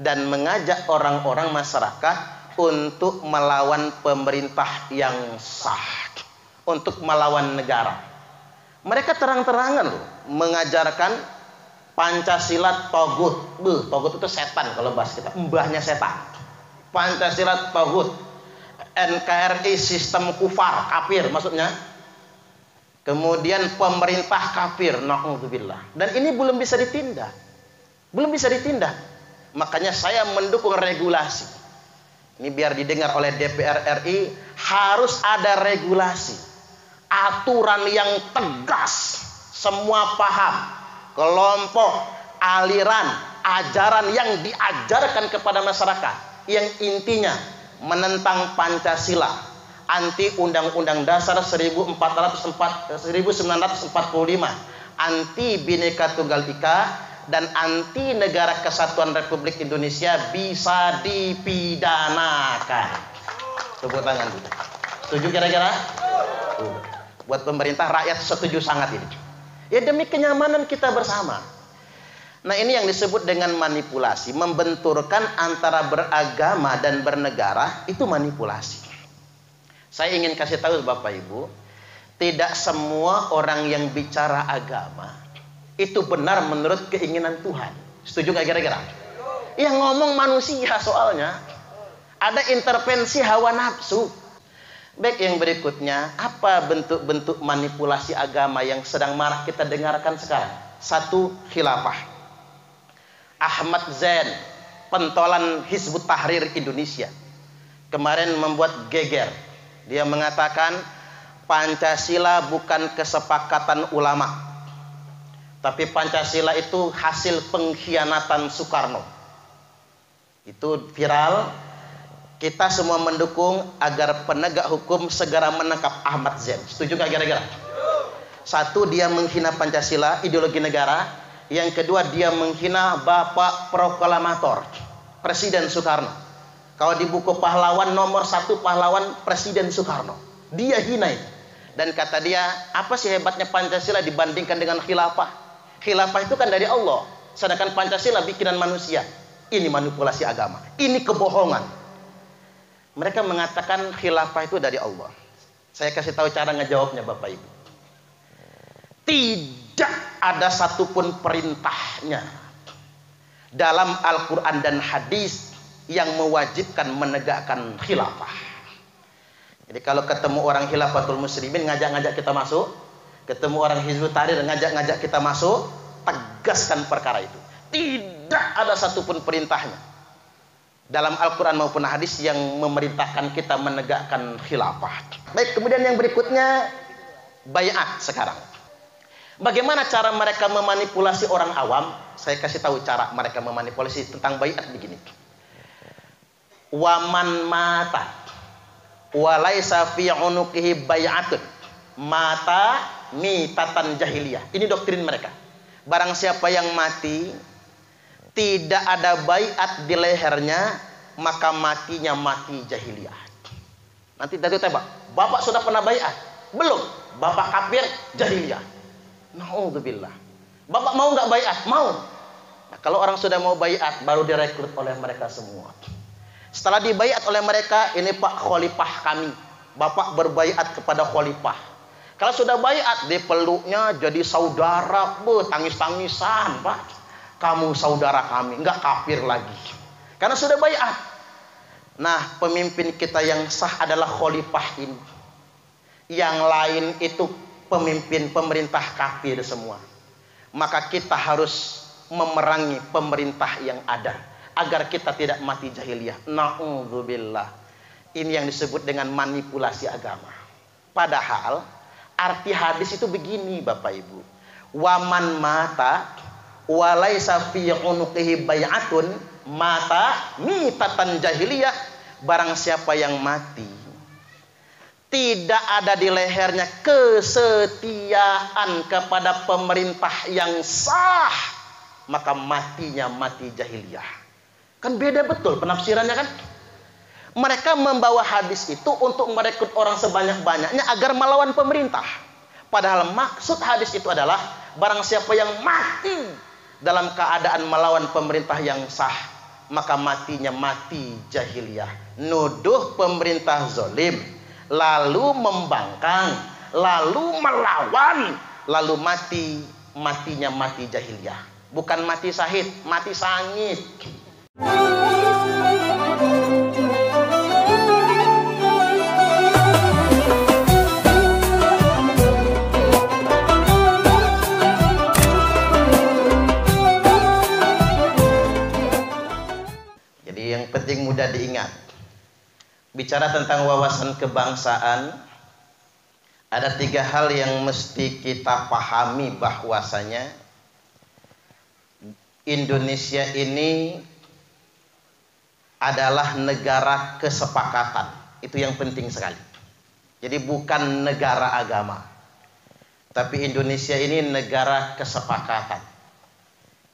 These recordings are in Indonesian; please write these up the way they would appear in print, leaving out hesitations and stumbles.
dan mengajak orang-orang masyarakat untuk melawan pemerintah yang sah, untuk melawan negara. Mereka terang-terangan loh mengajarkan Pancasila togut. Togut itu setan kalau bahas kita, mbahnya setan. Pancasila togut, NKRI sistem kufar, kafir maksudnya. Kemudian pemerintah kafir, na'udzubillah. Dan ini belum bisa ditindak. Belum bisa ditindak. Makanya saya mendukung regulasi. Ini biar didengar oleh DPR RI, harus ada regulasi. Aturan yang tegas. Semua paham. Kelompok, aliran, ajaran yang diajarkan kepada masyarakat. Yang intinya menentang Pancasila, anti Undang-Undang Dasar 1945, anti Bhinneka Tunggal Ika, dan anti Negara Kesatuan Republik Indonesia bisa dipidanakan. Tepuk tangan. Setuju kira-kira? Buat pemerintah, rakyat setuju sangat ini. Ya demi kenyamanan kita bersama. Nah ini yang disebut dengan manipulasi. Membenturkan antara beragama dan bernegara, itu manipulasi. Saya ingin kasih tahu Bapak Ibu, tidak semua orang yang bicara agama itu benar menurut keinginan Tuhan. Setuju gak kira-kira? Yang ngomong manusia soalnya. Ada intervensi hawa nafsu. Baik, yang berikutnya, apa bentuk-bentuk manipulasi agama yang sedang marak kita dengarkan sekarang? Satu, khilafah. Ahmad Zain, pentolan Hizbut Tahrir Indonesia, kemarin membuat geger. Dia mengatakan Pancasila bukan kesepakatan ulama, tapi Pancasila itu hasil pengkhianatan Soekarno. Itu viral. Kita semua mendukung agar penegak hukum segera menangkap Ahmad Zain. Setuju gak kira-kira? Satu, dia menghina Pancasila, ideologi negara. Yang kedua, dia menghina Bapak Proklamator, Presiden Soekarno. Kalau di buku pahlawan, nomor 1 pahlawan Presiden Soekarno. Dia hina itu. Dan kata dia, apa sih hebatnya Pancasila dibandingkan dengan khilafah? Khilafah itu kan dari Allah, sedangkan Pancasila bikinan manusia. Ini manipulasi agama, ini kebohongan. Mereka mengatakan khilafah itu dari Allah. Saya kasih tahu cara ngejawabnya Bapak Ibu. Tidak ada satupun perintahnya dalam Al-Quran dan hadis yang mewajibkan menegakkan khilafah. Jadi kalau ketemu orang Khilafatul Muslimin ngajak-ngajak kita masuk, ketemu orang Hizbut Tahrir ngajak-ngajak kita masuk, tegaskan perkara itu. Tidak ada satupun perintahnya dalam Al-Quran maupun hadis yang memerintahkan kita menegakkan khilafah. Baik, kemudian yang berikutnya, baiat sekarang. Bagaimana cara mereka memanipulasi orang awam? Saya kasih tahu cara mereka memanipulasi tentang baiat begini. Waman mata walaisa fi unuqihi bai'atun mata mitatan jahiliyah. Ini doktrin mereka. Barang siapa yang mati tidak ada baiat di lehernya, maka matinya mati jahiliyah. Nanti dari tebak, Bapak sudah pernah baiat? Belum. Bapak kafir jahiliyah. Na'udzubillah. Bapak mau nggak baiat? Mau. Nah, kalau orang sudah mau baiat, baru direkrut oleh mereka semua. Setelah dibaiat oleh mereka, ini Pak Khalifah kami. Bapak berbaiat kepada Khalifah. Kalau sudah baiat, dipeluknya jadi saudara, tangis-tangisan, Pak. Kamu saudara kami, enggak kafir lagi. Karena sudah baiat. Nah, pemimpin kita yang sah adalah khalifah ini. Yang lain itu pemimpin pemerintah kafir semua. Maka kita harus memerangi pemerintah yang ada agar kita tidak mati jahiliyah. Na'udzubillah. Ini yang disebut dengan manipulasi agama. Padahal arti hadis itu begini Bapak Ibu. Waman mata walaisa fi unuqihi bai'atun mata mitatan jahiliyah. Barang siapa yang mati tidak ada di lehernya kesetiaan kepada pemerintah yang sah, maka matinya mati jahiliyah. Kan beda betul penafsirannya kan. Mereka membawa hadis itu untuk merekrut orang sebanyak-banyaknya agar melawan pemerintah. Padahal maksud hadis itu adalah barang siapa yang mati dalam keadaan melawan pemerintah yang sah, maka matinya mati jahiliyah. Nuduh pemerintah zalim, lalu membangkang, lalu melawan, lalu matinya mati jahiliyah. Bukan mati syahid, mati sangit. Yang penting mudah diingat. Bicara tentang wawasan kebangsaan, ada 3 hal yang mesti kita pahami bahwasanya Indonesia ini adalah negara kesepakatan. Itu yang penting sekali. Jadi bukan negara agama, tapi Indonesia ini negara kesepakatan.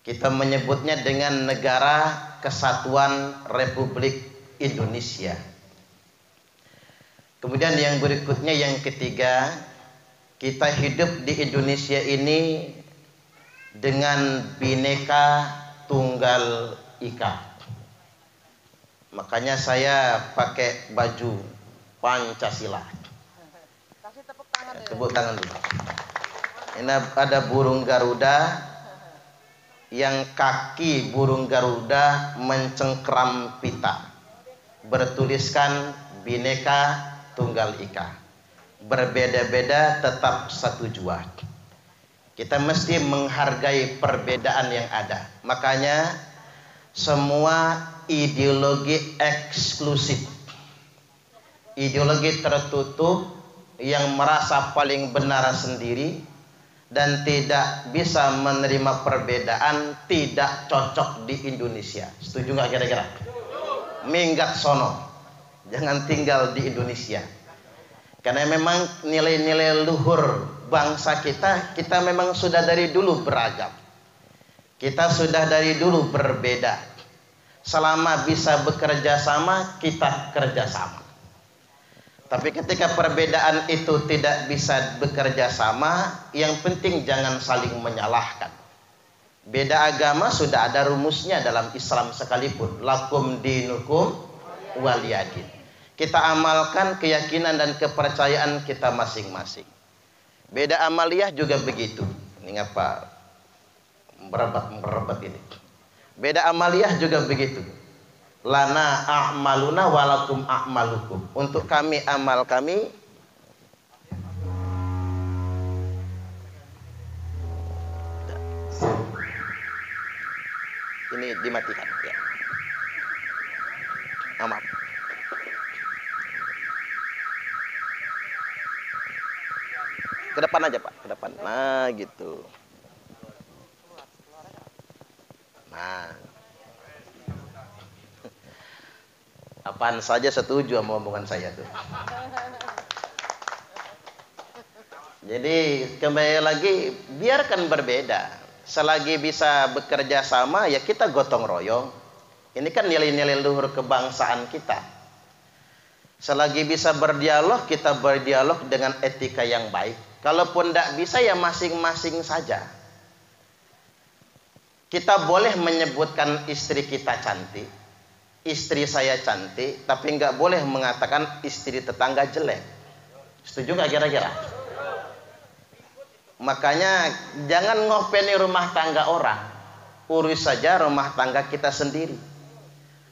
Kita menyebutnya dengan negara Kesatuan Republik Indonesia. Kemudian yang berikutnya, yang ketiga, kita hidup di Indonesia ini dengan Bhinneka Tunggal Ika. Makanya saya pakai baju Pancasila. Kasih tepuk tangan. Tepuk tangan dulu. Ini ada burung Garuda, yang kaki burung Garuda mencengkram pita, bertuliskan Bhinneka Tunggal Ika. Berbeda-beda tetap satu jua. Kita mesti menghargai perbedaan yang ada. Makanya semua ideologi eksklusif, ideologi tertutup yang merasa paling benar sendiri dan tidak bisa menerima perbedaan, tidak cocok di Indonesia. Setuju nggak kira-kira? Minggat sono, jangan tinggal di Indonesia. Karena memang nilai-nilai luhur bangsa kita memang sudah dari dulu beragam. Kita sudah dari dulu berbeda. Selama bisa bekerja sama, kita kerja sama. Tapi ketika perbedaan itu tidak bisa bekerja sama, yang penting jangan saling menyalahkan. Beda agama sudah ada rumusnya dalam Islam sekalipun. Lakum dinukum waliyadin. Kita amalkan keyakinan dan kepercayaan kita masing-masing. Beda amaliyah juga begitu. Ini ngapa merebat ini. Beda amaliyah juga begitu. Lana a'maluna walakum a'malukum. Untuk kami amal kami, ini dimatikan ya. Amal. Ke depan aja Pak, ke depan. Nah gitu. Nah, apaan saja setuju sama omongan saya tuh. Jadi kembali lagi, biarkan berbeda. Selagi bisa bekerja sama, ya kita gotong royong. Ini kan nilai-nilai luhur kebangsaan kita. Selagi bisa berdialog, kita berdialog dengan etika yang baik. Kalaupun tidak bisa, ya masing-masing saja. Kita boleh menyebutkan istri kita cantik, istri saya cantik, tapi nggak boleh mengatakan istri tetangga jelek. Setuju nggak kira-kira? Makanya jangan ngopeni rumah tangga orang, urus saja rumah tangga kita sendiri.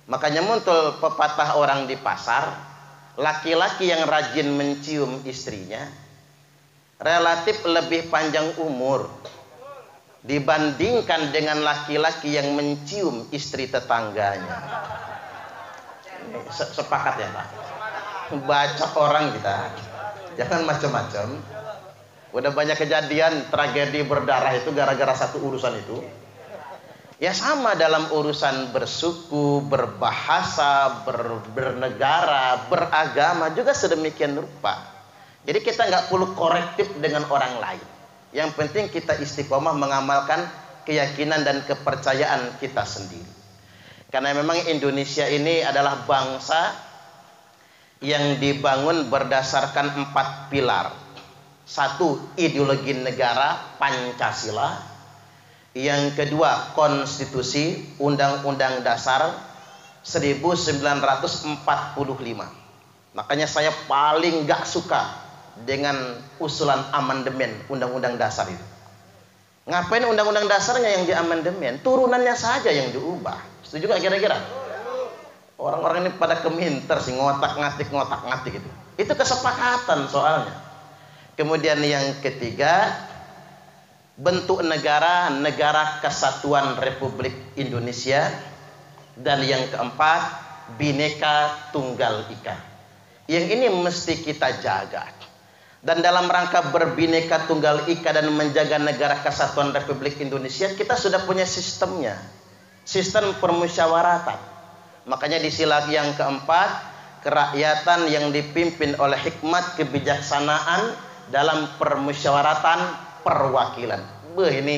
Makanya muncul pepatah orang di pasar, laki-laki yang rajin mencium istrinya relatif lebih panjang umur dibandingkan dengan laki-laki yang mencium istri tetangganya. Sepakat ya Pak? Baca orang kita, jangan macam-macam. Udah banyak kejadian tragedi berdarah itu gara-gara satu urusan itu. Ya sama dalam urusan bersuku, berbahasa, bernegara, beragama juga sedemikian rupa. Jadi kita nggak perlu korektif dengan orang lain. Yang penting kita istiqomah mengamalkan keyakinan dan kepercayaan kita sendiri. Karena memang Indonesia ini adalah bangsa yang dibangun berdasarkan 4 pilar. 1, ideologi negara Pancasila. Yang kedua, konstitusi, undang-undang dasar 1945. Makanya saya paling gak suka dengan usulan amandemen Undang-Undang Dasar itu. Ngapain Undang-Undang Dasarnya yang diamandemen? Turunannya saja yang diubah. Setuju gak kira-kira? Orang-orang ini pada keminter sih, ngotak-ngatik gitu. Itu kesepakatan soalnya. Kemudian yang ketiga, bentuk negara, Negara Kesatuan Republik Indonesia. Dan yang keempat, Bhinneka Tunggal Ika. Yang ini mesti kita jaga. Dan dalam rangka berbhinneka tunggal ika dan menjaga Negara Kesatuan Republik Indonesia, kita sudah punya sistemnya. Sistem permusyawaratan. Makanya di sila yang keempat, kerakyatan yang dipimpin oleh hikmat kebijaksanaan dalam permusyawaratan perwakilan. Ini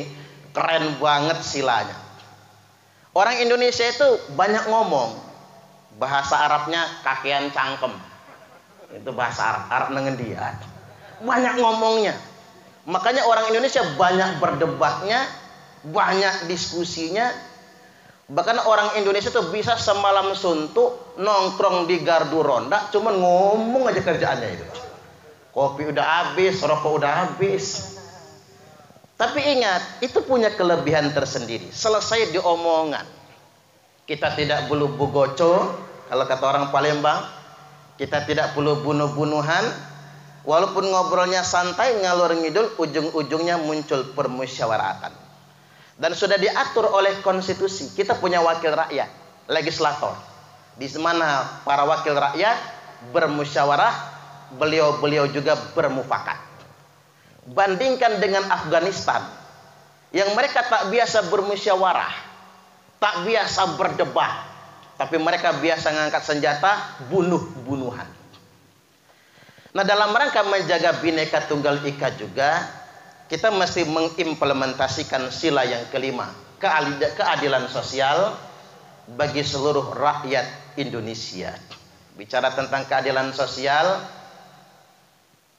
keren banget silanya. Orang Indonesia itu banyak ngomong. Bahasa Arabnya kakean cangkem. Itu bahasa Arab nengendia. Banyak ngomongnya. Makanya orang Indonesia banyak berdebatnya, banyak diskusinya. Bahkan orang Indonesia tuh bisa semalam suntuk nongkrong di gardu ronda, cuman ngomong aja kerjaannya itu. Kopi udah habis, rokok udah habis. Tapi ingat, itu punya kelebihan tersendiri. Selesai diomongan, kita tidak perlu bugoco, kalau kata orang Palembang, kita tidak perlu bunuh-bunuhan. Walaupun ngobrolnya santai, ngalur ngidul, ujung-ujungnya muncul permusyawaratan. Dan sudah diatur oleh konstitusi. Kita punya wakil rakyat, legislator. Di mana para wakil rakyat bermusyawarah, beliau-beliau juga bermufakat. Bandingkan dengan Afghanistan, yang mereka tak biasa bermusyawarah, tak biasa berdebat, tapi mereka biasa ngangkat senjata, bunuh-bunuhan. Nah, dalam rangka menjaga Bhinneka Tunggal Ika juga, kita mesti mengimplementasikan sila yang kelima, keadilan sosial bagi seluruh rakyat Indonesia. Bicara tentang keadilan sosial,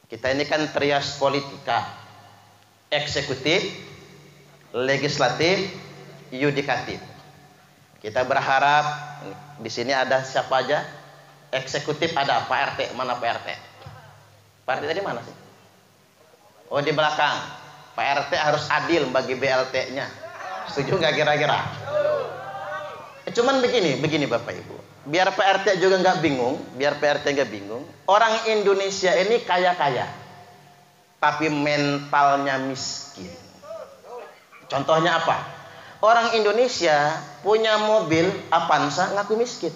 kita ini kan trias politika, eksekutif, legislatif, yudikatif. Kita berharap di sini ada siapa aja? Eksekutif ada Pak RT, mana Pak RT? Pak RT tadi mana sih? Oh, di belakang. Pak RT harus adil bagi BLT-nya. Setuju nggak kira-kira? Cuman begini Bapak Ibu. Biar Pak RT juga nggak bingung, Orang Indonesia ini kaya-kaya, tapi mentalnya miskin. Contohnya apa? Orang Indonesia punya mobil Avanza ngaku miskin.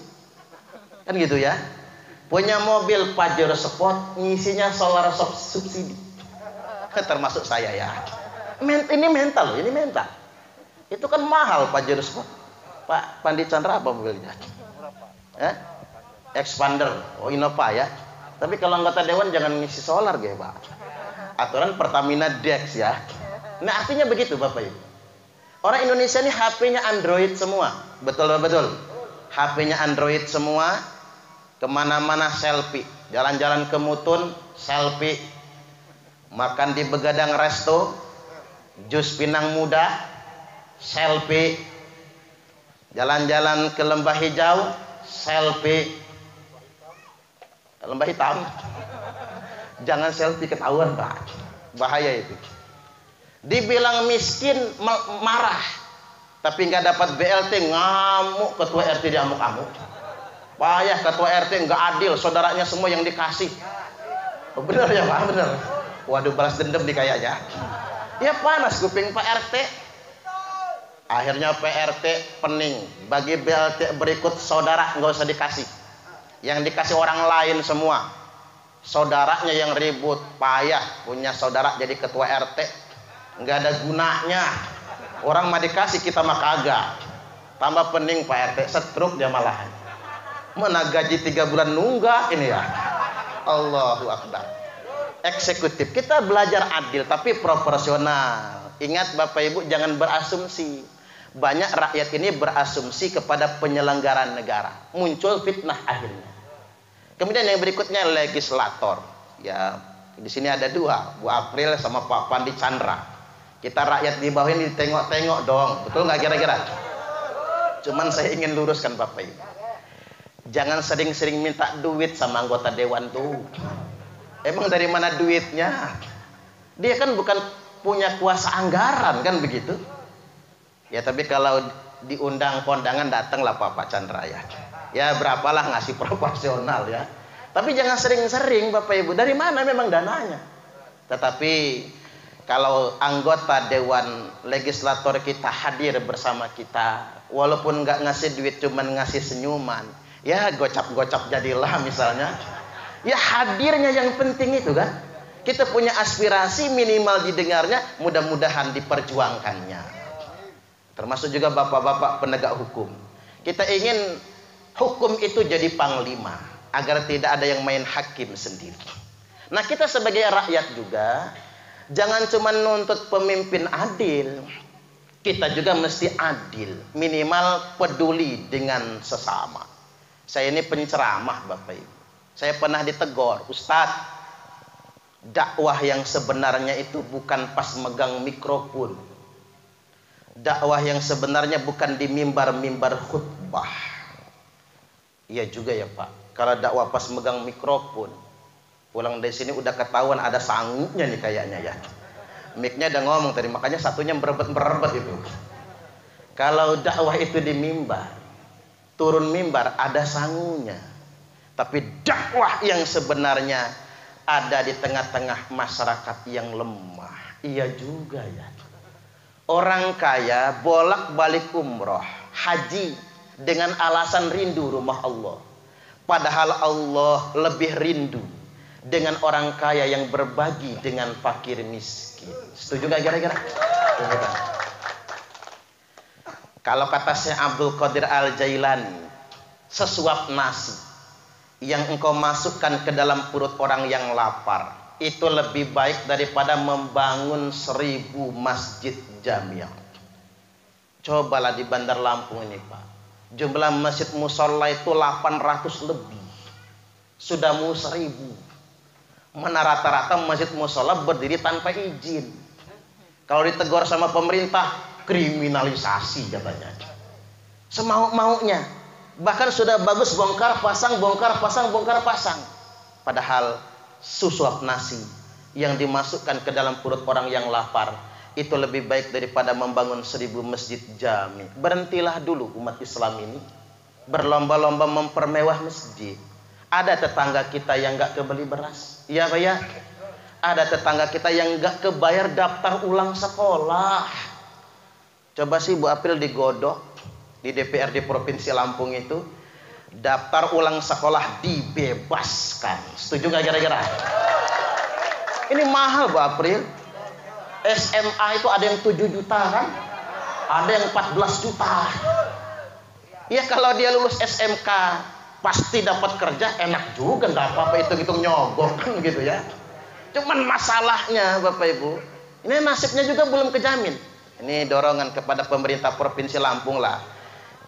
Kan gitu ya? Punya mobil Pajero Sport ngisinya solar subsidi. Termasuk saya ya. Ini mental loh, ini mental. Itu kan mahal Pajero Sport. Pak Pandi Chandra apa mobilnya? Expander. Oh, Innova ya. Tapi kalau anggota dewan jangan ngisi solar ya Pak. Aturan Pertamina Dex ya. Nah, artinya begitu Bapak Ibu. Orang Indonesia ini HP-nya Android semua. Betul. HP-nya Android semua. Kemana-mana selfie. Jalan-jalan ke Mutun, selfie. Makan di Begadang Resto, jus pinang muda, selfie. Jalan-jalan ke Lembah Hijau, selfie. Lembah Hitam. Jangan selfie ketahuan Pak. Bahaya itu. Dibilang miskin marah, tapi nggak dapat BLT, ngamuk. Ketua RT diamuk-amuk. Payah ketua RT nggak adil, saudaranya semua yang dikasih. Oh, bener ya Pak, bener. Waduh, balas dendam nih kayaknya. Ya panas kuping Pak RT. Akhirnya Pak RT pening. Bagi BLT berikut saudara nggak usah dikasih. Yang dikasih orang lain semua. Saudaranya yang ribut, payah punya saudara jadi ketua RT. Nggak ada gunanya. Orang mah dikasih, kita mah kagak. Tambah pening Pak RT, stroke dia malahan. Mana gaji 3 bulan nunggak ini ya. Allahu Akbar. Eksekutif, kita belajar adil tapi proporsional. Ingat Bapak Ibu, jangan berasumsi. Banyak rakyat ini berasumsi kepada penyelenggaraan negara. Muncul fitnah akhirnya. Kemudian yang berikutnya legislator. Ya, di sini ada dua, Bu April sama Pak Pandi Chandra. Kita rakyat di bawah ini ditengok-tengok dong. Betul nggak kira-kira? Cuman saya ingin luruskan Bapak Ibu. Jangan sering-sering minta duit sama anggota dewan tuh. Emang dari mana duitnya? Dia kan bukan punya kuasa anggaran kan begitu. Ya tapi kalau diundang kondangan datanglah Pak Chandra ya. Ya berapalah ngasih proporsional ya. Tapi jangan sering-sering Bapak Ibu. Dari mana memang dananya? Tetapi kalau anggota dewan legislator kita hadir bersama kita, walaupun nggak ngasih duit cuman ngasih senyuman, ya gocap-gocap jadilah misalnya. Ya hadirnya yang penting itu kan. Kita punya aspirasi minimal didengarnya, mudah-mudahan diperjuangkannya. Termasuk juga bapak-bapak penegak hukum. Kita ingin hukum itu jadi panglima, agar tidak ada yang main hakim sendiri. Nah kita sebagai rakyat juga, jangan cuma nuntut pemimpin adil. Kita juga mesti adil, minimal peduli dengan sesama. Saya ini penceramah Bapak Ibu. Saya pernah ditegur, Ustadz, dakwah yang sebenarnya itu bukan pas megang mikrofon. Dakwah yang sebenarnya bukan di mimbar-mimbar khutbah. Iya juga ya Pak. Kalau dakwah pas megang mikrofon, pulang dari sini udah ketahuan ada sanggunya nih kayaknya ya. Mic-nya udah ngomong tadi, makanya satunya berebet itu. Kalau dakwah itu di mimbar, turun mimbar ada sangunya. Tapi dakwah yang sebenarnya ada di tengah-tengah masyarakat yang lemah. Iya juga ya. Orang kaya bolak-balik umroh, haji dengan alasan rindu rumah Allah. Padahal Allah lebih rindu dengan orang kaya yang berbagi dengan fakir miskin. Setuju gak kira-kira? Kalau kata Syekh Abdul Qadir Al-Jailani, sesuap nasi yang engkau masukkan ke dalam perut orang yang lapar itu lebih baik daripada membangun 1000 masjid jamiah. Cobalah di Bandar Lampung ini Pak, jumlah masjid musola itu 800 lebih, sudah mau 1000. Mana rata-rata masjid musola berdiri tanpa izin. Kalau ditegur sama pemerintah, kriminalisasi katanya. Semau-maunya. Bahkan sudah bagus bongkar pasang, bongkar pasang, bongkar pasang. Padahal susuap nasi yang dimasukkan ke dalam perut orang yang lapar itu lebih baik daripada membangun 1000 masjid jami. Berhentilah dulu umat Islam ini berlomba-lomba mempermewah masjid. Ada tetangga kita yang gak kebeli beras, iya Pak ya. Ada tetangga kita yang gak kebayar daftar ulang sekolah. Coba sih Bu April digodok di DPRD Provinsi Lampung itu, daftar ulang sekolah dibebaskan. Setuju gak kira-kira? Ini mahal Bu April. SMA itu ada yang 7 juta kan, ada yang 14 juta. Ya kalau dia lulus SMK pasti dapat kerja, enak juga, nggak apa-apa hitung-hitung nyogok kan gitu ya. Cuman masalahnya Bapak Ibu, ini nasibnya juga belum kejamin. Ini dorongan kepada pemerintah Provinsi Lampung lah.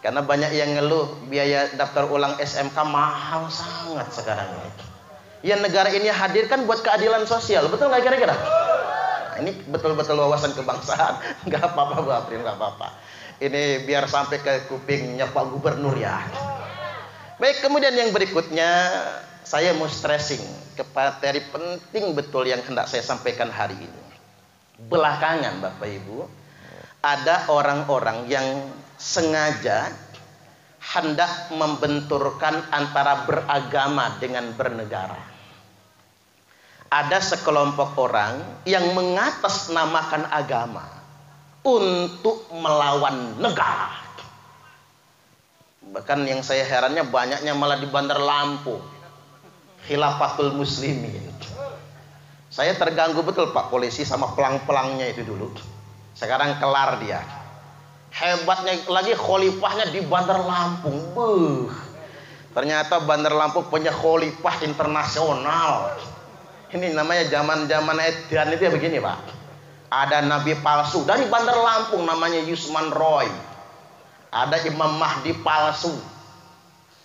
Karena banyak yang ngeluh biaya daftar ulang SMK mahal sangat sekarang ini. Ya negara ini hadirkan buat keadilan sosial, betul nggak kira-kira? Nah, ini betul-betul wawasan kebangsaan. Nggak apa-apa Bu April, nggak apa-apa. Ini biar sampai ke kupingnya Pak Gubernur ya. Baik, kemudian yang berikutnya saya mau stressing ke materi penting betul yang hendak saya sampaikan hari ini. Belakangan Bapak Ibu, ada orang-orang yang sengaja hendak membenturkan antara beragama dengan bernegara. Ada sekelompok orang yang mengatasnamakan agama untuk melawan negara. Bahkan yang saya herannya banyaknya malah di Bandar Lampung, Khilafatul Muslimin. Saya terganggu betul Pak polisi sama pelang-pelangnya itu dulu. Sekarang kelar dia. Hebatnya lagi khalifahnya di Bandar Lampung. Ternyata Bandar Lampung punya khalifah internasional. Ini namanya zaman-zaman edan itu ya begini Pak. Ada nabi palsu dari Bandar Lampung namanya Yusman Roy. Ada Imam Mahdi palsu.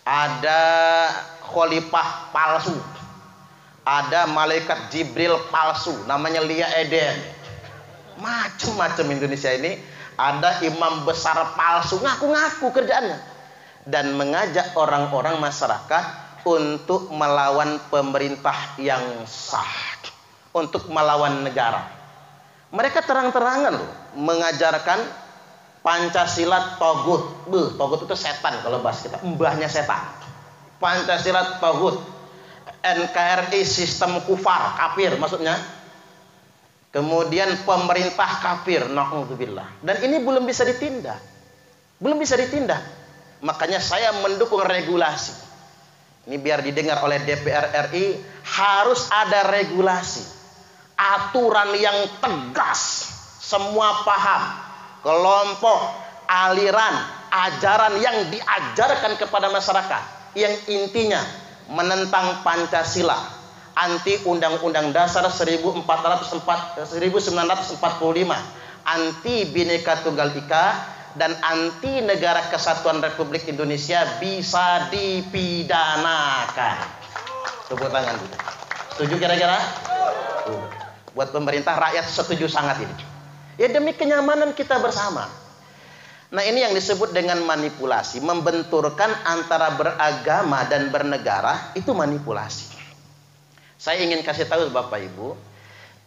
Ada khalifah palsu. Ada malaikat Jibril palsu namanya Lia Eden. Macam-macam Indonesia ini. Ada imam besar palsu, ngaku-ngaku kerjaannya. dan mengajak orang-orang masyarakat untuk melawan pemerintah yang sah, untuk melawan negara. Mereka terang-terangan loh mengajarkan Pancasila togut. Togut itu setan kalau bahas kita, mbahnya setan. Pancasila togut, NKRI sistem kufar, kafir maksudnya. Kemudian pemerintah kafir, na'udzubillah. Dan ini belum bisa ditindak. Belum bisa ditindak. Makanya saya mendukung regulasi. Ini biar didengar oleh DPR RI, harus ada regulasi. Aturan yang tegas. Semua paham. Kelompok, aliran, ajaran yang diajarkan kepada masyarakat. Yang intinya menentang Pancasila, anti Undang-Undang Dasar 1945, anti Bhinneka Tunggal Ika, dan anti Negara Kesatuan Republik Indonesia bisa dipidanakan. Tepuk tangan dulu. Setuju kira-kira? Buat pemerintah, rakyat setuju sangat ini. Ya demi kenyamanan kita bersama. Nah ini yang disebut dengan manipulasi. Membenturkan antara beragama dan bernegara, itu manipulasi. Saya ingin kasih tahu Bapak Ibu,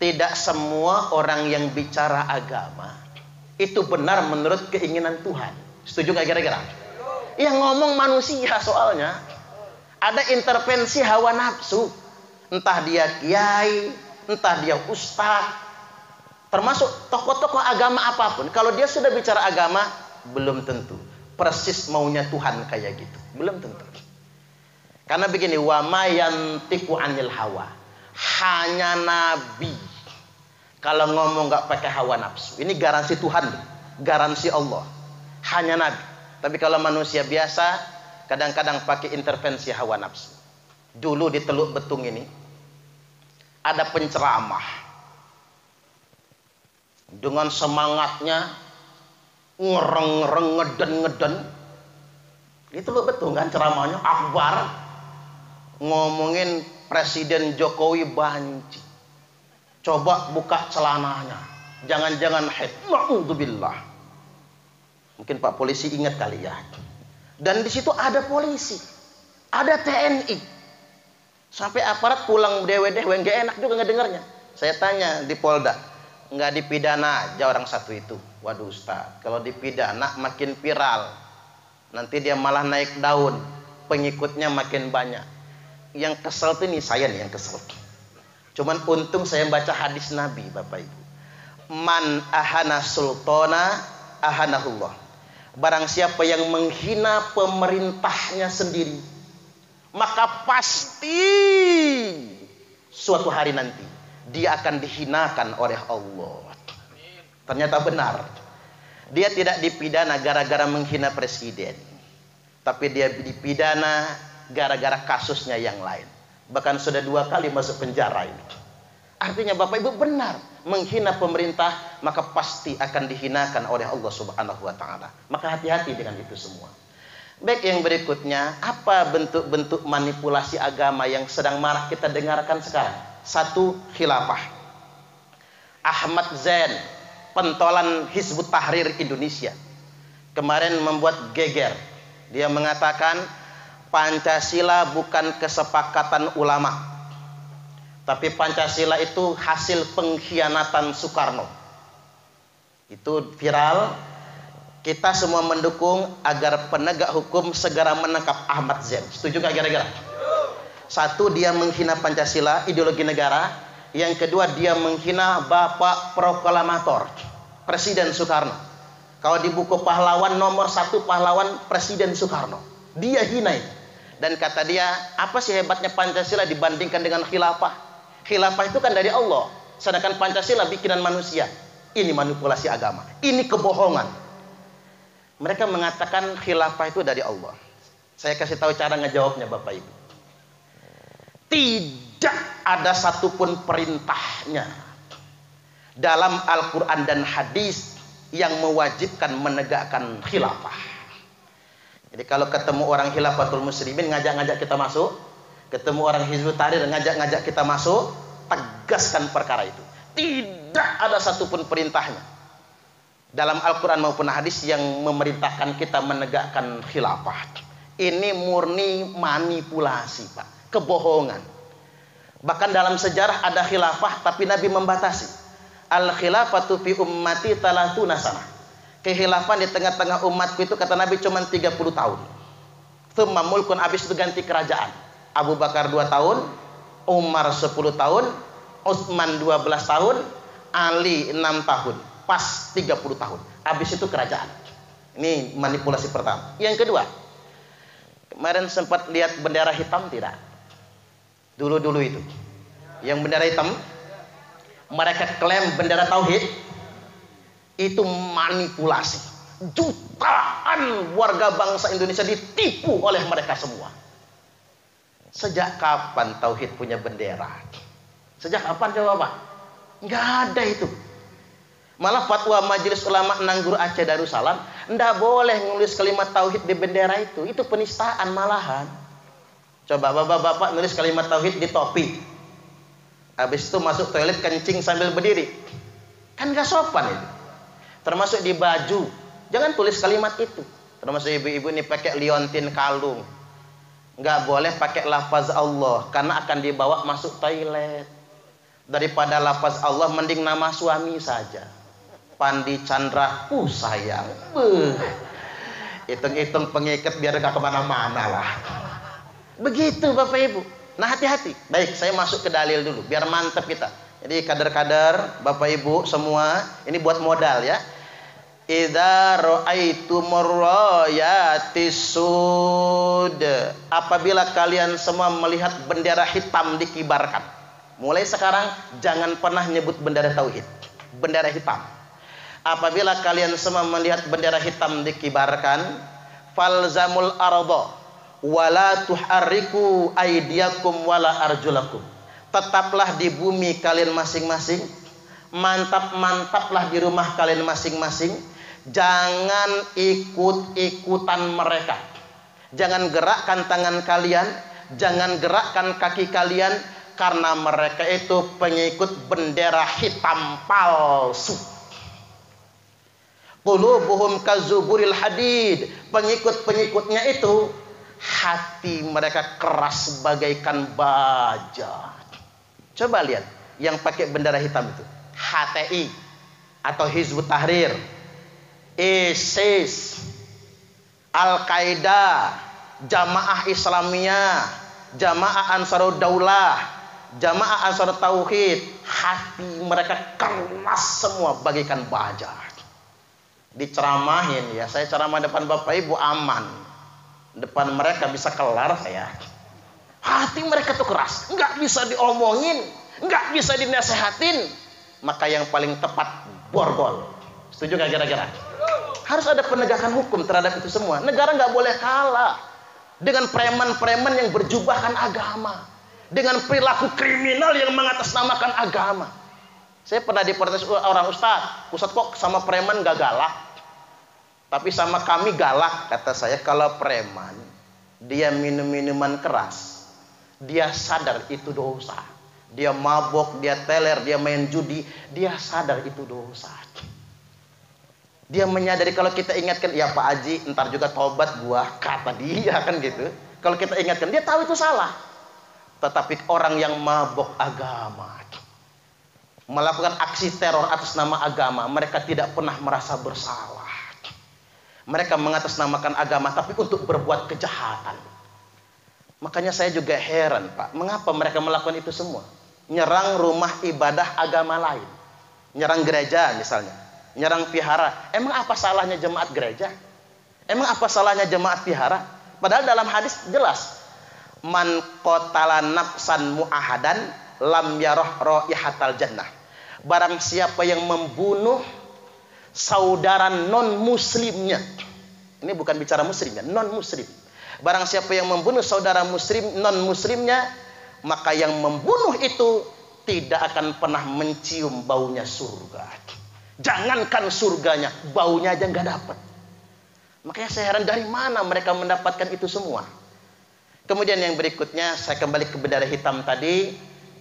tidak semua orang yang bicara agama itu benar menurut keinginan Tuhan. Setuju nggak kira-kira? Yang ngomong manusia soalnya. Ada intervensi hawa nafsu. Entah dia kiai, entah dia ustaz, termasuk tokoh-tokoh agama apapun. Kalau dia sudah bicara agama, belum tentu persis maunya Tuhan kayak gitu. Belum tentu. Karena begini, wa ma yantiqu anil hawa. Hanya Nabi kalau ngomong nggak pakai hawa nafsu. Ini garansi Tuhan, garansi Allah. Hanya Nabi. Tapi kalau manusia biasa, kadang-kadang pakai intervensi hawa nafsu. Dulu di Teluk Betung ini ada penceramah dengan semangatnya ngereng-ngereng, ngeden-ngeden. Di Teluk Betung kan ceramahnya akbar, ngomongin Presiden Jokowi banci. Coba buka celananya, jangan-jangan haid. Na'udzubillah. Mungkin Pak polisi ingat kali ya. Dan di situ ada polisi, ada TNI. Sampai aparat pulang dewe-dewe, nggak enak juga ngedengarnya. Saya tanya di Polda, nggak dipidana aja orang satu itu. Waduh Ustaz, kalau dipidana makin viral. Nanti dia malah naik daun, pengikutnya makin banyak. Yang kesel tuh nih, saya nih yang kesel. Cuman untung saya baca hadis Nabi, Bapak Ibu. Man ahana sultana ahanahullah. Barang siapa yang menghina pemerintahnya sendiri, maka pasti suatu hari nanti dia akan dihinakan oleh Allah. Ternyata benar. Dia tidak dipidana gara-gara menghina presiden, tapi dia dipidana gara-gara kasusnya yang lain. Bahkan sudah 2 kali masuk penjara ini. Artinya Bapak Ibu benar, menghina pemerintah maka pasti akan dihinakan oleh Allah Subhanahu wa taala. Maka hati-hati dengan itu semua. Baik, yang berikutnya, apa bentuk-bentuk manipulasi agama yang sedang marak kita dengarkan sekarang? 1, khilafah. Ahmad Zain, pentolan Hizbut Tahrir Indonesia, kemarin membuat geger. Dia mengatakan Pancasila bukan kesepakatan ulama, tapi Pancasila itu hasil pengkhianatan Soekarno. Itu viral. Kita semua mendukung agar penegak hukum segera menangkap Ahmad Zain. Setuju gak kira-kira? 1, dia menghina Pancasila, ideologi negara. Yang kedua, dia menghina Bapak Proklamator, Presiden Soekarno. Kalau di buku pahlawan, nomor 1 pahlawan Presiden Soekarno. Dia hina itu. Dan kata dia, apa sih hebatnya Pancasila dibandingkan dengan khilafah? Khilafah itu kan dari Allah, sedangkan Pancasila bikinan manusia. Ini manipulasi agama, ini kebohongan. Mereka mengatakan khilafah itu dari Allah. Saya kasih tahu cara ngejawabnya Bapak Ibu. Tidak ada satupun perintahnya dalam Al-Quran dan hadis yang mewajibkan menegakkan khilafah. Jadi kalau ketemu orang Khilafatul Muslimin ngajak-ngajak kita masuk, ketemu orang Hizbut Tahrir ngajak-ngajak kita masuk, tegaskan perkara itu. Tidak ada satupun perintahnya. dalam Al-Quran maupun hadis yang memerintahkan kita menegakkan khilafah. Ini murni manipulasi, Pak, kebohongan. Bahkan dalam sejarah ada khilafah tapi Nabi membatasi. Al-khilafatu fi ummati talatuna sana. Kekhilafan di tengah-tengah umatku itu kata Nabi cuma 30 tahun. Tsumma mulkun, habis itu ganti kerajaan. Abu Bakar 2 tahun, Umar 10 tahun, Utsman 12 tahun, Ali 6 tahun. Pas 30 tahun. Habis itu kerajaan. Ini manipulasi pertama. Yang kedua, kemarin sempat lihat bendera hitam tidak? Dulu-dulu itu. Yang bendera hitam, mereka klaim bendera tauhid. Itu manipulasi. Jutaan warga bangsa Indonesia ditipu oleh mereka semua. Sejak kapan tauhid punya bendera? Sejak kapan coba Pak? Nggak ada itu. Malah fatwa Majelis Ulama Nanggur Aceh Darussalam, ndak boleh nulis kalimat tauhid di bendera itu. Itu penistaan malahan. Coba bapak-bapak nulis kalimat tauhid di topi. Habis itu masuk toilet kencing sambil berdiri. Kan gak sopan itu. Termasuk di baju. Jangan tulis kalimat itu. Termasuk ibu-ibu ini pakai liontin kalung. Nggak boleh pakai lafaz Allah karena akan dibawa masuk toilet. Daripada lafaz Allah mending nama suami saja. Pandi Candraku sayang. Hitung-hitung pengikat biar gak kemana-mana lah. Begitu Bapak Ibu. Nah hati-hati. Baik, saya masuk ke dalil dulu biar mantap kita. Jadi kader-kader Bapak Ibu semua, ini buat modal ya. Idza ra'aitumur rayatis sud, apabila kalian semua melihat bendera hitam dikibarkan. Mulai sekarang jangan pernah nyebut bendera tauhid. Bendera hitam. Apabila kalian semua melihat bendera hitam dikibarkan, falzamul arda wala tuharriku aydiyakum wala arjulakum. Tetaplah di bumi kalian masing-masing, mantap-mantaplah di rumah kalian masing-masing. Jangan ikut-ikutan mereka. Jangan gerakkan tangan kalian, jangan gerakkan kaki kalian, karena mereka itu pengikut bendera hitam palsu. Qulubuhum kazuburil hadid. Pengikut-pengikutnya itu hati mereka keras bagaikan baja. Coba lihat yang pakai bendera hitam itu. HTI atau Hizbut Tahrir, ISIS, Al-Qaeda, Jamaah Islamiyah, Jamaah Ansarud Daulah, Jamaah Ansarut Tauhid. Hati mereka keras semua bagaikan baja. Diceramahin ya, saya ceramah depan Bapak Ibu aman. Depan mereka bisa kelar saya. Hati mereka tuh keras, nggak bisa diomongin, nggak bisa dinasehatin. Maka yang paling tepat borgol. Setuju nggak kira-kira? Harus ada penegakan hukum terhadap itu semua. Negara nggak boleh kalah dengan preman-preman yang berjubahkan agama, dengan perilaku kriminal yang mengatasnamakan agama. Saya pernah diprotes orang, Ustadz kok sama preman gak galak, tapi sama kami galak. Kata saya, kalau preman dia minum minuman keras, dia sadar itu dosa. Dia mabok, dia teler, dia main judi, dia sadar itu dosa. Dia menyadari, kalau kita ingatkan, ya Pak Haji ntar juga tobat gua, kata dia kan gitu. Kalau kita ingatkan, dia tahu itu salah. Tetapi orang yang mabok agama, melakukan aksi teror atas nama agama, mereka tidak pernah merasa bersalah. Mereka mengatasnamakan agama tapi untuk berbuat kejahatan. Makanya saya juga heran Pak, mengapa mereka melakukan itu semua? Nyerang rumah ibadah agama lain, nyerang gereja misalnya, nyerang vihara. Emang apa salahnya jemaat gereja? Emang apa salahnya jemaat vihara? Padahal dalam hadis jelas, man qatala nafsan mu'ahadan lam yarah raihatal jannah. Barang siapa yang membunuh saudara non muslimnya, ini bukan bicara muslimnya, non muslim. Barang siapa yang membunuh saudara muslim non muslimnya, maka yang membunuh itu tidak akan pernah mencium baunya surga. Jangankan surganya, baunya aja nggak dapat. Makanya saya heran, dari mana mereka mendapatkan itu semua. Kemudian yang berikutnya, saya kembali ke bendera hitam tadi.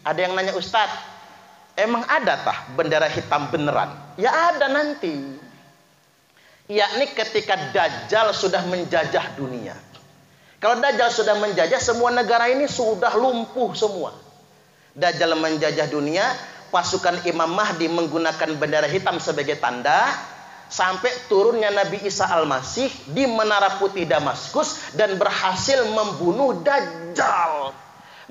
Ada yang nanya, Ustadz, emang ada tah bendera hitam beneran? Ya ada nanti. yakni ketika Dajjal sudah menjajah dunia. Kalau Dajjal sudah menjajah, semua negara ini sudah lumpuh semua. Dajjal menjajah dunia, pasukan Imam Mahdi menggunakan bendera hitam sebagai tanda, sampai turunnya Nabi Isa Al-Masih di Menara Putih Damaskus dan berhasil membunuh Dajjal.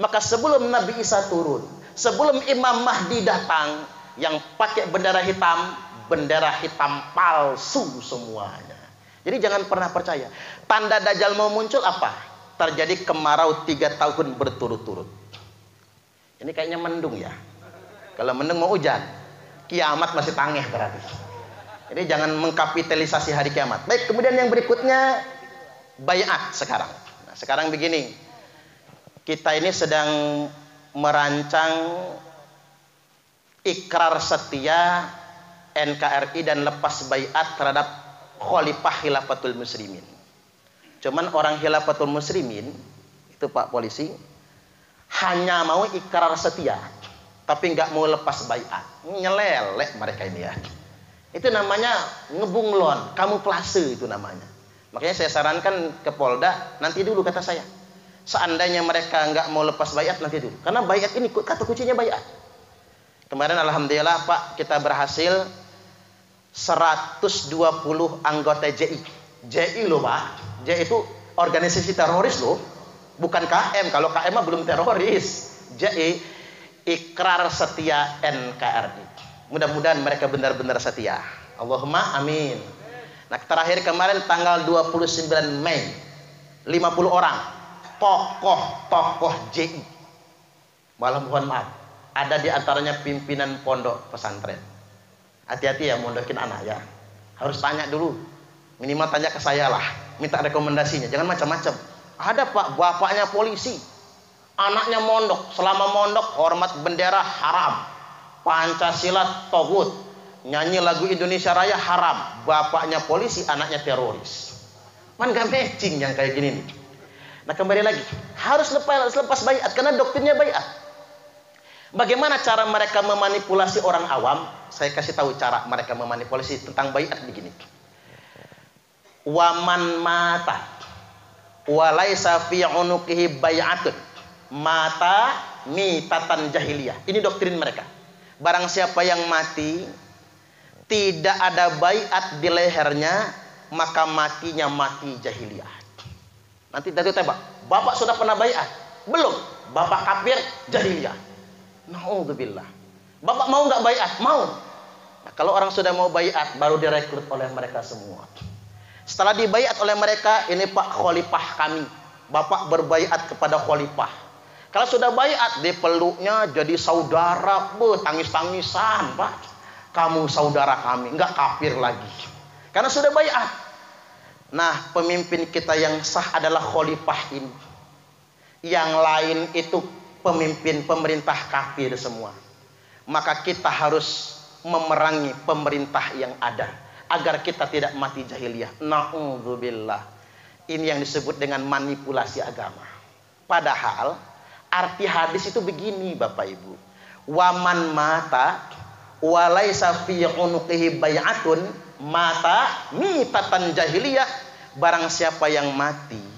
Maka sebelum Nabi Isa turun, sebelum Imam Mahdi datang, yang pakai bendera hitam palsu semuanya. Jadi jangan pernah percaya. Tanda Dajjal mau muncul apa? Terjadi kemarau 3 tahun berturut-turut. Ini kayaknya mendung ya. Kalau mendung mau hujan, kiamat masih tangeh berarti. Jadi jangan mengkapitalisasi hari kiamat. Baik, kemudian yang berikutnya baiat sekarang. Nah, sekarang begini. Kita ini sedang merancang ikrar setia NKRI dan lepas baiat terhadap Khalifah Khilafatul Muslimin. Cuman orang Khilafatul Muslimin itu Pak Polisi hanya mau ikrar setia, tapi nggak mau lepas baiat. Nyelelek mereka ini ya. Itu namanya ngebunglon, kamuflase itu namanya. Makanya saya sarankan ke Polda, nanti dulu kata saya. Seandainya mereka nggak mau lepas baiat, nanti dulu. Karena baiat ini kata kuncinya baiat. Kemarin alhamdulillah Pak, kita berhasil 120 anggota JI. JI loh Pak. JI itu organisasi teroris loh. Bukan KM. Kalau KM mah belum teroris. JI ikrar setia NKRI. Mudah-mudahan mereka benar-benar setia. Allahumma amin. Nah, terakhir kemarin tanggal 29 Mei 50 orang tokoh JI. Malah mohon maaf, ada di antaranya pimpinan pondok pesantren. Hati-hati ya mondokin anak ya. Harus tanya dulu. Minimal tanya ke saya lah. Minta rekomendasinya. Jangan macam-macam. Ada Pak, bapaknya polisi. Anaknya mondok. Selama mondok hormat bendera haram. Pancasila togut. Nyanyi lagu Indonesia Raya haram. Bapaknya polisi, anaknya teroris. Man gak matching yang kayak gini nih. Nah kembali lagi. Harus lepas baiat. Karena doktrinnya baiat. Bagaimana cara mereka memanipulasi orang awam? Saya kasih tahu cara mereka memanipulasi tentang baiat begini. Waman mata walaisa fi unuqihi bai'atun mata mitatan jahiliyah. Ini doktrin mereka. Barang siapa yang mati tidak ada baiat di lehernya, maka matinya mati jahiliyah. Nanti dari tembak, Bapak sudah pernah baiat? Belum. Bapak kafir jahiliyah. Na'udzubillah. Bapak mau nggak baiat? Mau. Nah, kalau orang sudah mau baiat, baru direkrut oleh mereka semua. Setelah dibaiat oleh mereka, ini Pak Khalifah kami. Bapak berbaiat kepada Khalifah. Kalau sudah baiat, dipeluknya jadi saudara, tangis-tangisan Pak. Kamu saudara kami, nggak kafir lagi. Karena sudah baiat. Nah, pemimpin kita yang sah adalah Khalifah ini. Yang lain itu pemimpin pemerintah kafir semua. Maka kita harus memerangi pemerintah yang ada agar kita tidak mati jahiliyah. Na'udzubillah. Ini yang disebut dengan manipulasi agama. Padahal arti hadis itu begini Bapak Ibu. Waman mata walaisa fi unuqihi bai'atun mata mitatan jahiliyah. Barang siapa yang mati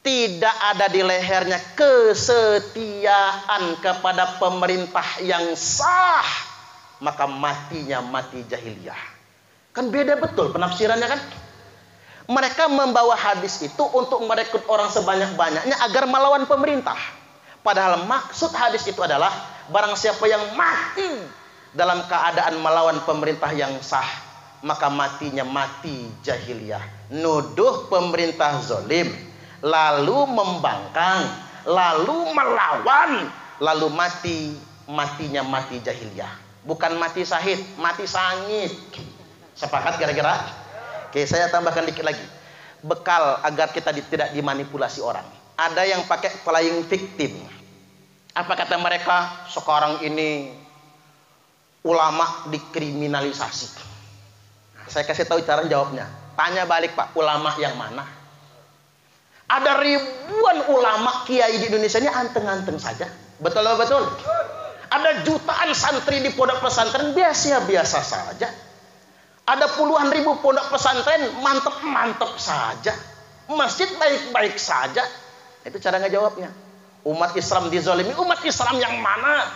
tidak ada di lehernya kesetiaan kepada pemerintah yang sah, maka matinya mati jahiliyah. Kan beda betul penafsirannya kan. Mereka membawa hadis itu untuk merekrut orang sebanyak-banyaknya agar melawan pemerintah. Padahal maksud hadis itu adalah barang siapa yang mati dalam keadaan melawan pemerintah yang sah, maka matinya mati jahiliyah. Nuduh pemerintah zalim, lalu membangkang, lalu melawan, lalu matinya mati jahiliyah. Bukan mati syahid, mati sangit. Sepakat kira-kira? Oke, saya tambahkan dikit lagi. Bekal agar kita tidak dimanipulasi orang. Ada yang pakai playing victim. Apa kata mereka? Sekarang ini ulama dikriminalisasi. Saya kasih tahu cara jawabnya. Tanya balik Pak, ulama yang mana? Ada ribuan ulama kiai di Indonesia ini anteng-anteng saja. Betul betul. Ada jutaan santri di pondok pesantren biasa-biasa saja. Ada puluhan ribu pondok pesantren, mantep-mantep saja. Masjid baik-baik saja. Itu cara ngejawabnya. Umat Islam dizalimi, umat Islam yang mana?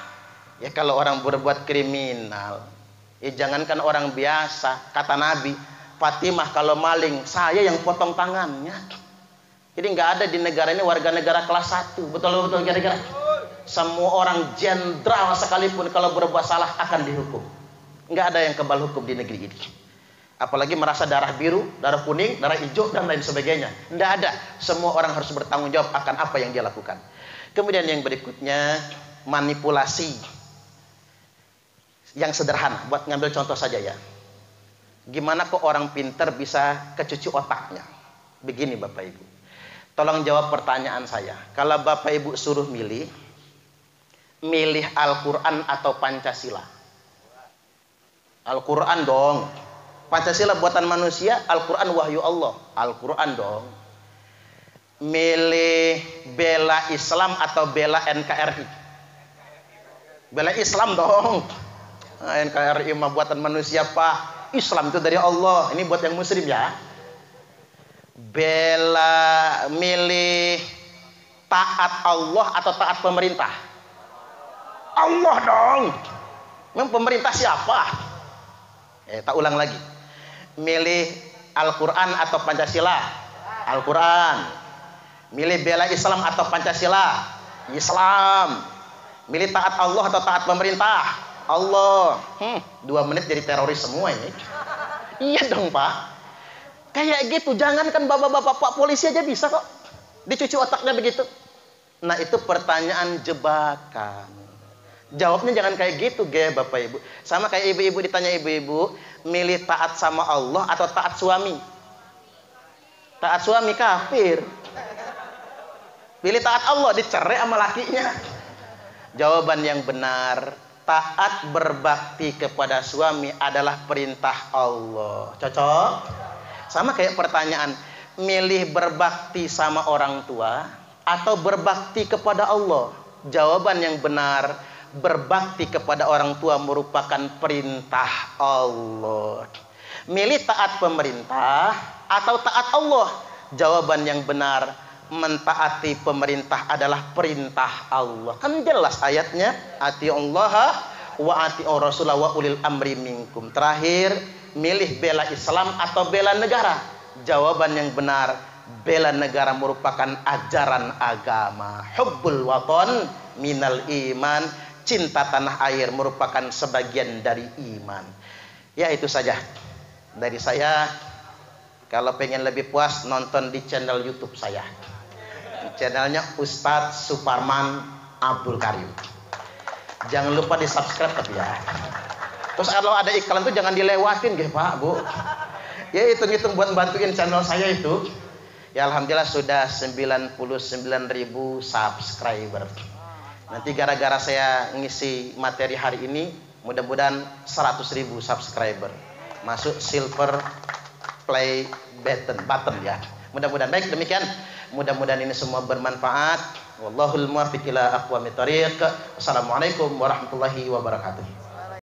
Ya kalau orang berbuat kriminal, ya jangankan orang biasa. Kata Nabi, Fatimah kalau maling, saya yang potong tangannya. Jadi nggak ada di negara ini warga negara kelas 1. Betul-betul kira-kira. Semua orang jenderal sekalipun kalau berbuat salah akan dihukum. Nggak ada yang kebal hukum di negeri ini. Apalagi merasa darah biru, darah kuning, darah hijau dan lain sebagainya. Nggak ada. Semua orang harus bertanggung jawab akan apa yang dia lakukan. Kemudian yang berikutnya, manipulasi. Yang sederhana, buat ngambil contoh saja ya. Gimana kok orang pintar bisa kecuci otaknya? Begini Bapak Ibu. Tolong jawab pertanyaan saya. Kalau Bapak Ibu suruh milih Al-Quran atau Pancasila? Al-Quran dong. Pancasila buatan manusia, Al-Quran wahyu Allah. Al-Quran dong. Milih bela Islam atau bela NKRI? Bela Islam dong. NKRI mah buatan manusia Pak. Islam itu dari Allah. Ini buat yang muslim ya. Milih taat Allah atau taat pemerintah? Allah dong. Memang pemerintah siapa? Tak ulang lagi. Milih Al-Quran atau Pancasila? Al-Quran. Milih bela Islam atau Pancasila? Islam. Milih taat Allah atau taat pemerintah? Allah. 2 menit jadi teroris semua ini. Iya dong Pak. Kayak gitu. Jangankan bapak-bapak Pak polisi aja bisa kok dicuci otaknya begitu. Nah itu pertanyaan jebakan. Jawabnya jangan kayak gitu Bapak Ibu. Sama kayak ibu-ibu ditanya ibu-ibu, milih taat sama Allah atau taat suami? Taat suami kafir. Pilih taat Allah, dicerai sama lakinya. Jawaban yang benar, taat berbakti kepada suami adalah perintah Allah. Cocok? Sama kayak pertanyaan, milih berbakti sama orang tua atau berbakti kepada Allah? Jawaban yang benar, berbakti kepada orang tua merupakan perintah Allah. Milih taat pemerintah atau taat Allah? Jawaban yang benar, mentaati pemerintah adalah perintah Allah. Kan jelas ayatnya, atiullaha wa atiur rasulah wa ulil amri minkum. Terakhir, milih bela Islam atau bela negara? Jawaban yang benar, bela negara merupakan ajaran agama. Hubbul waton minal iman. Cinta tanah air merupakan sebagian dari iman. Ya itu saja dari saya. Kalau pengen lebih puas, nonton di channel YouTube saya. Channelnya Ustadz Suparman Abdul Karim. Jangan lupa di subscribe tapi ya. Terus kalau ada iklan tuh jangan dilewatin Pak Bu. Ya hitung-hitung buat bantuin channel saya itu. Ya alhamdulillah sudah 99.000 subscriber. Nanti gara-gara saya ngisi materi hari ini, mudah-mudahan 100.000 subscriber. Masuk silver play button ya. Mudah-mudahan baik demikian. Mudah-mudahan ini semua bermanfaat. Wallahul muwaffiq ila aqwamit thoriq. Wassalamualaikum warahmatullahi wabarakatuh.